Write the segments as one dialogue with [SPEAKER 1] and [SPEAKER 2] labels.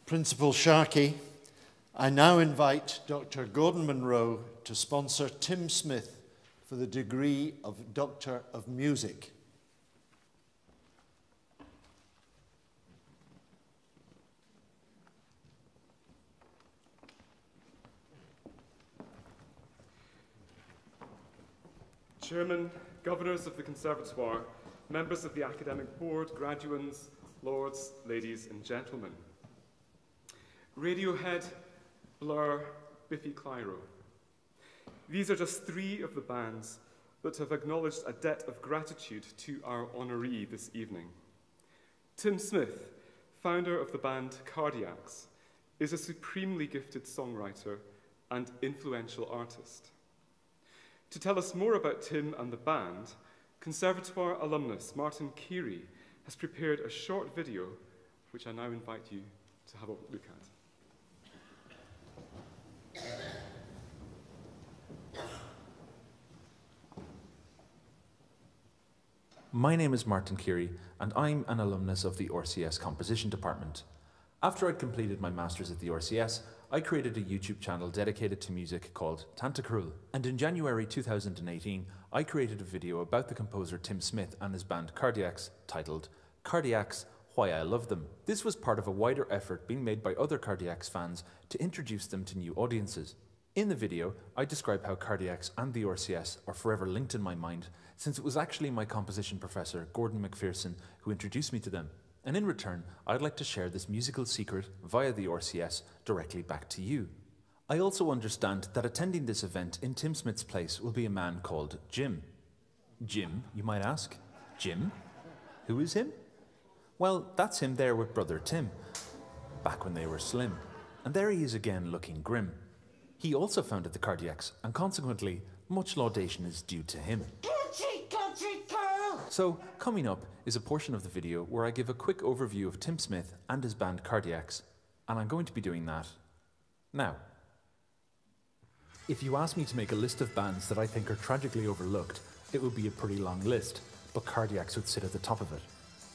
[SPEAKER 1] Principal Sharkey, I now invite Dr. Gordon Munro to sponsor Tim Smith for the degree of Doctor of Music.
[SPEAKER 2] Chairman, Governors of the Conservatoire, members of the Academic Board, graduands, lords, ladies and gentlemen. Radiohead, Blur, Biffy Clyro. These are just 3 of the bands that have acknowledged a debt of gratitude to our honoree this evening. Tim Smith, founder of the band Cardiacs, is a supremely gifted songwriter and influential artist. To tell us more about Tim and the band, Conservatoire alumnus Martin Keary has prepared a short video, which I now invite you to have a look at.
[SPEAKER 3] My name is Martin Keary, and I'm an alumnus of the RCS Composition Department. After I'd completed my Masters at the RCS, I created a YouTube channel dedicated to music called Tantacruel. And in January 2018, I created a video about the composer Tim Smith and his band Cardiacs, titled Cardiacs, Why I Love Them. This was part of a wider effort being made by other Cardiacs fans to introduce them to new audiences. In the video, I describe how Cardiacs and the RCS are forever linked in my mind, since it was actually my composition professor, Gordon McPherson, who introduced me to them. And in return, I'd like to share this musical secret via the RCS directly back to you. I also understand that attending this event in Tim Smith's place will be a man called Jim. Jim, you might ask? Jim? Who is him? Well, that's him there with brother Tim, back when they were slim. And there he is again looking grim. He also founded the Cardiacs, and consequently, much laudation is due to him. So, coming up is a portion of the video where I give a quick overview of Tim Smith and his band Cardiacs, and I'm going to be doing that now. If you ask me to make a list of bands that I think are tragically overlooked, it would be a pretty long list, but Cardiacs would sit at the top of it.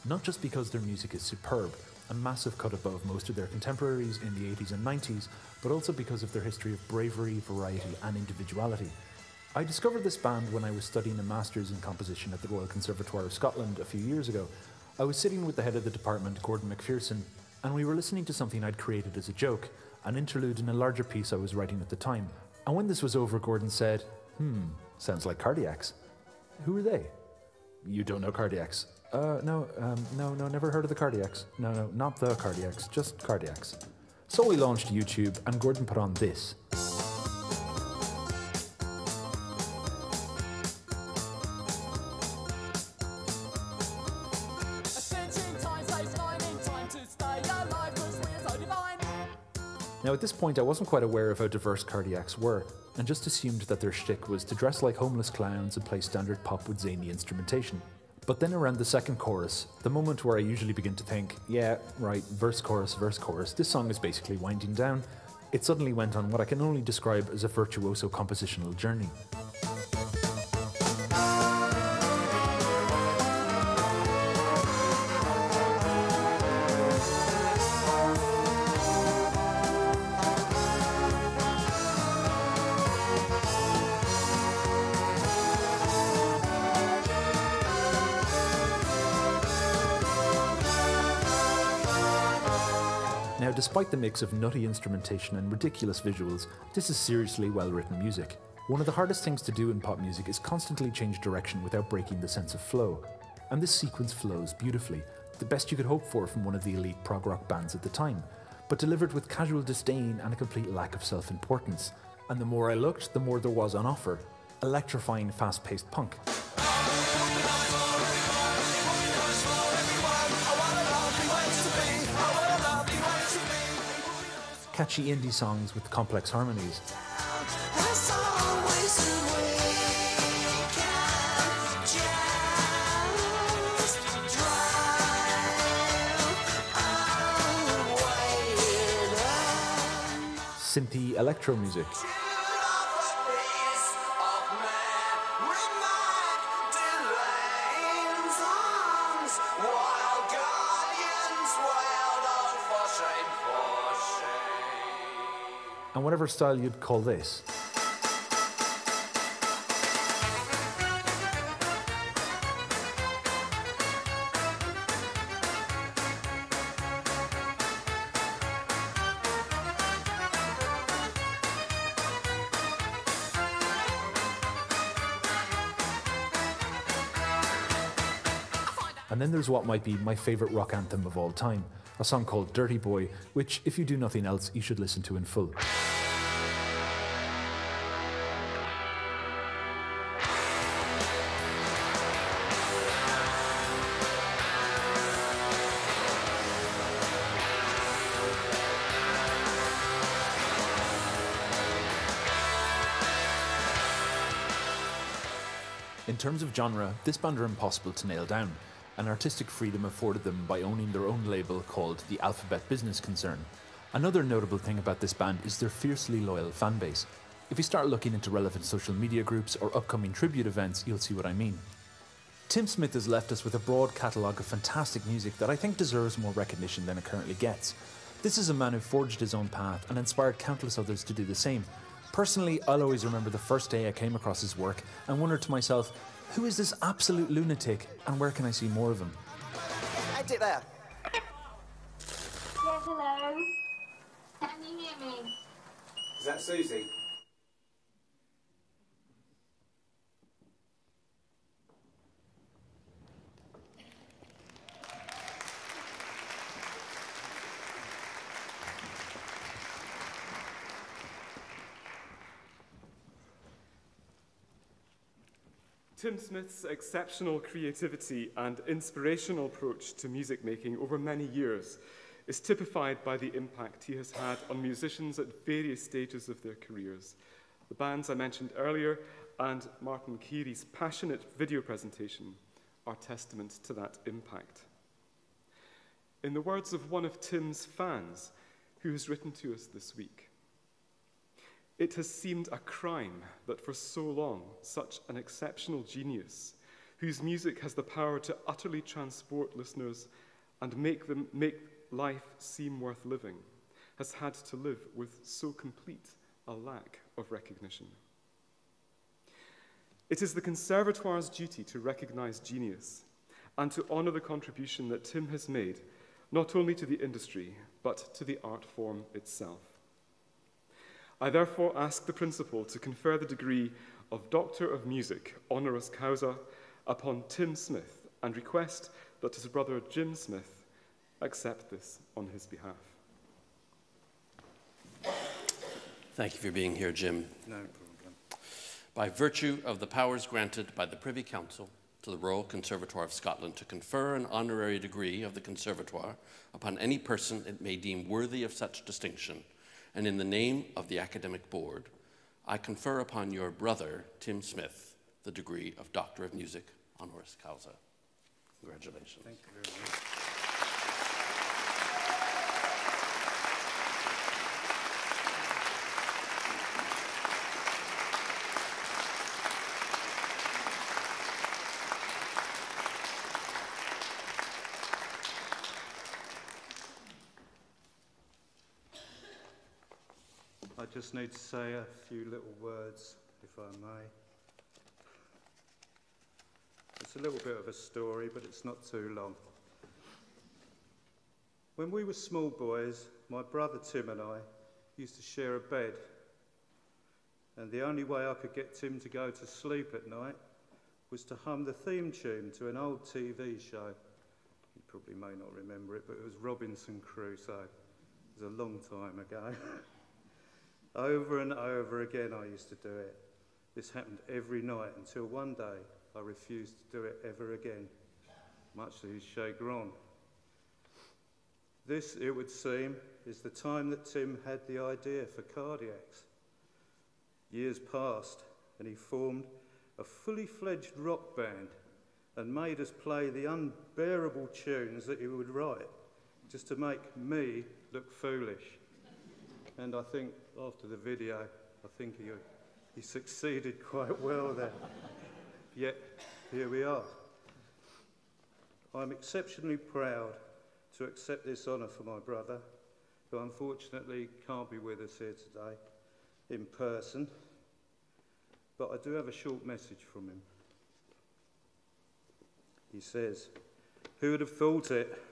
[SPEAKER 3] Not just because their music is superb, a massive cut above most of their contemporaries in the 80s and 90s, but also because of their history of bravery, variety and individuality. I discovered this band when I was studying a Masters in Composition at the Royal Conservatoire of Scotland a few years ago. I was sitting with the head of the department, Gordon McPherson, and we were listening to something I'd created as a joke, an interlude in a larger piece I was writing at the time. And when this was over, Gordon said, sounds like Cardiacs. Who are they? You don't know Cardiacs? No, never heard of the Cardiacs. No, not the Cardiacs, just Cardiacs. So we launched YouTube, and Gordon put on this. Now at this point I wasn't quite aware of how diverse Cardiacs were, and just assumed that their shtick was to dress like homeless clowns and play standard pop with zany instrumentation. But then around the second chorus, the moment where I usually begin to think, yeah, right, verse, chorus, this song is basically winding down, it suddenly went on what I can only describe as a virtuoso compositional journey. Now, despite the mix of nutty instrumentation and ridiculous visuals, this is seriously well-written music. One of the hardest things to do in pop music is constantly change direction without breaking the sense of flow. And this sequence flows beautifully, the best you could hope for from one of the elite prog rock bands at the time, but delivered with casual disdain and a complete lack of self-importance. And the more I looked, the more there was on offer. Electrifying fast-paced punk. Catchy indie songs with complex harmonies. Synthy electro music. and whatever style you'd call this. And then there's what might be my favourite rock anthem of all time, a song called Dirty Boy, which, if you do nothing else, you should listen to in full. In terms of genre, this band are impossible to nail down, and artistic freedom afforded them by owning their own label called the Alphabet Business Concern. Another notable thing about this band is their fiercely loyal fan base. If you start looking into relevant social media groups or upcoming tribute events, you'll see what I mean. Tim Smith has left us with a broad catalogue of fantastic music that I think deserves more recognition than it currently gets. This is a man who forged his own path and inspired countless others to do the same. Personally, I'll always remember the first day I came across his work and wondered to myself, who is this absolute lunatic and where can I see more of him?
[SPEAKER 4] Edit there.
[SPEAKER 5] Yes, hello. Can you hear me?
[SPEAKER 4] Is that Susie?
[SPEAKER 2] Tim Smith's exceptional creativity and inspirational approach to music making over many years is typified by the impact he has had on musicians at various stages of their careers. The bands I mentioned earlier and Martin Keary's passionate video presentation are testament to that impact. In the words of one of Tim's fans, who has written to us this week, "It has seemed a crime that for so long such an exceptional genius, whose music has the power to utterly transport listeners and make life seem worth living, has had to live with so complete a lack of recognition. It is the Conservatoire's duty to recognize genius and to honor the contribution that Tim has made, not only to the industry, but to the art form itself. I therefore ask the Principal to confer the degree of Doctor of Music, honoris causa, upon Tim Smith and request that his brother Jim Smith accept this on his behalf."
[SPEAKER 6] Thank you for being here, Jim.
[SPEAKER 7] No problem.
[SPEAKER 6] By virtue of the powers granted by the Privy Council to the Royal Conservatoire of Scotland to confer an honorary degree of the Conservatoire upon any person it may deem worthy of such distinction, and in the name of the Academic Board, I confer upon your brother, Tim Smith, the degree of Doctor of Music, honoris causa. Congratulations.
[SPEAKER 7] Thank you very much. I just need to say a few little words, if I may. It's a little bit of a story, but it's not too long. When we were small boys, my brother Tim and I used to share a bed. And the only way I could get Tim to go to sleep at night was to hum the theme tune to an old TV show. You probably may not remember it, but it was Robinson Crusoe. It was a long time ago. Over and over again I used to do it. This happened every night until one day I refused to do it ever again, much to his chagrin. This, it would seem, is the time that Tim had the idea for Cardiacs. Years passed and he formed a fully fledged rock band and made us play the unbearable tunes that he would write just to make me look foolish. And I think after the video, I think he succeeded quite well there. Yet, here we are. I'm exceptionally proud to accept this honour for my brother, who unfortunately can't be with us here today in person, but I do have a short message from him. He says, "Who would have thought it?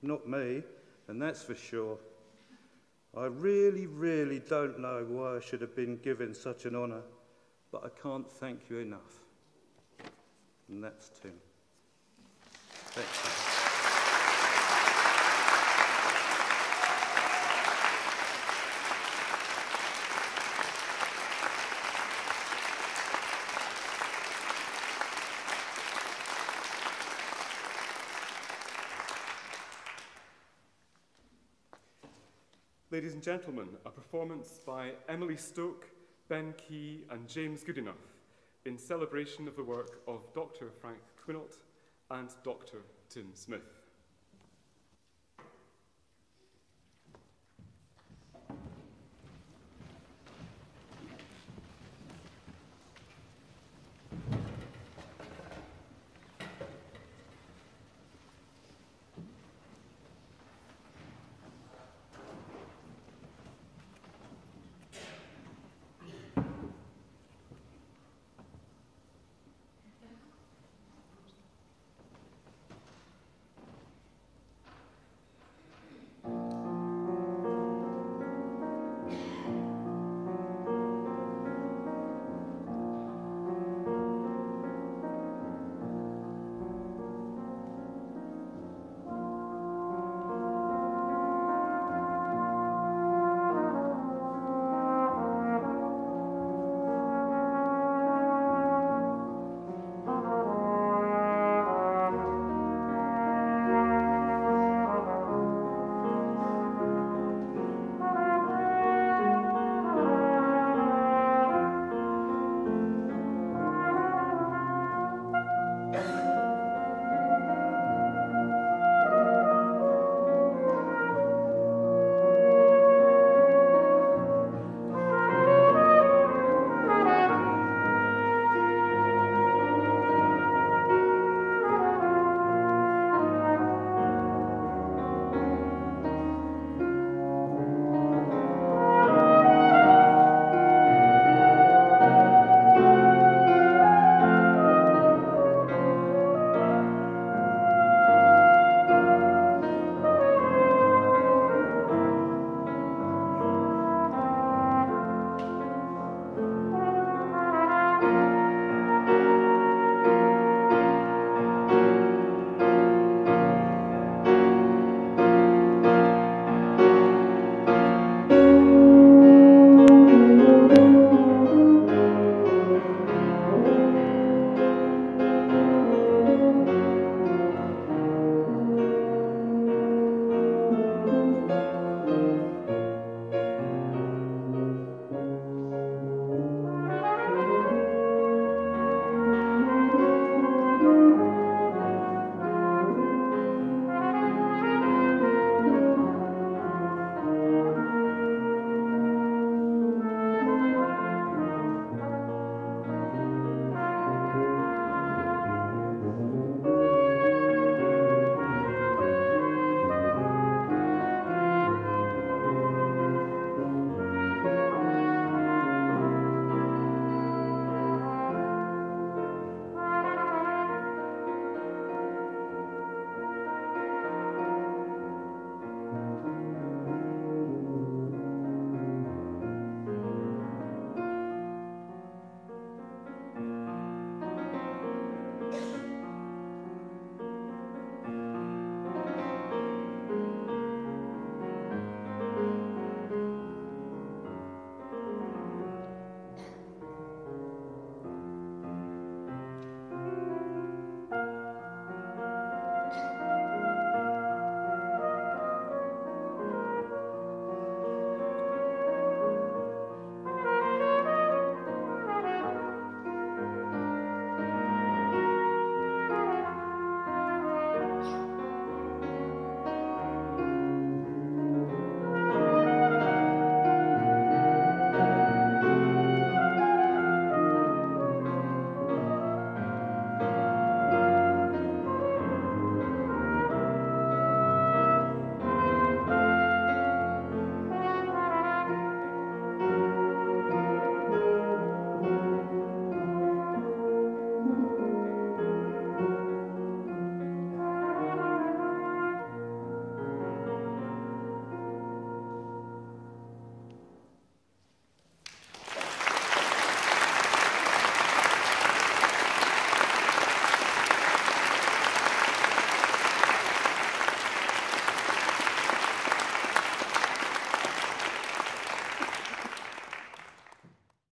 [SPEAKER 7] Not me, and that's for sure. I really don't know why I should have been given such an honour, but I can't thank you enough." And that's Tim. Thank you.
[SPEAKER 2] Ladies and gentlemen, a performance by Emily Stoke, Ben Key and James Goodenough in celebration of the work of Dr. Frank Quinault and Dr. Tim Smith.